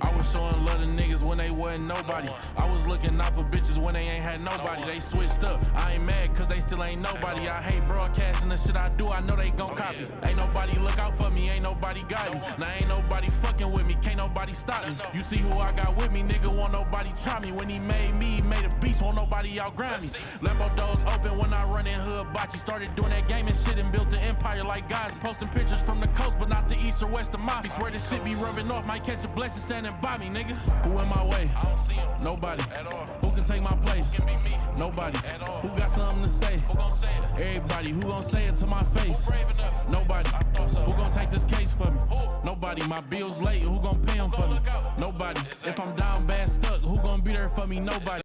I was showing love to niggas when they wasn't nobody. I was looking out for bitches when they ain't had nobody. They switched up, I ain't mad cause they still ain't nobody. I hate broadcasting the shit I do, I know they gon' copy. Ain't nobody look out for me, ain't nobody got me. Now ain't nobody fucking with me, can't nobody stop me. You see who I got with me, nigga, won't nobody try me. When he made a beast, won't nobody outgrind me. Lambo doors open when I run in hood bocce. Started doing that gaming shit and built an empire like guys. Posting pictures from the coast, but not the east or west of Mafia. Swear this shit be rubbing off, might catch a blessing standing by me, nigga. Who in my way? I don't see him. Nobody. At all. Who can take my place? It can be me. Nobody. At all. Who got something to say? Who gon' say it? Everybody. Who gon' say it to my face? Who brave enough? Nobody. I thought so. Who gon' take this case for me? Who? Nobody. My bills late. Who gon' pay them for me? Nobody. If I'm down bad stuck, who gon' be there for me? Nobody.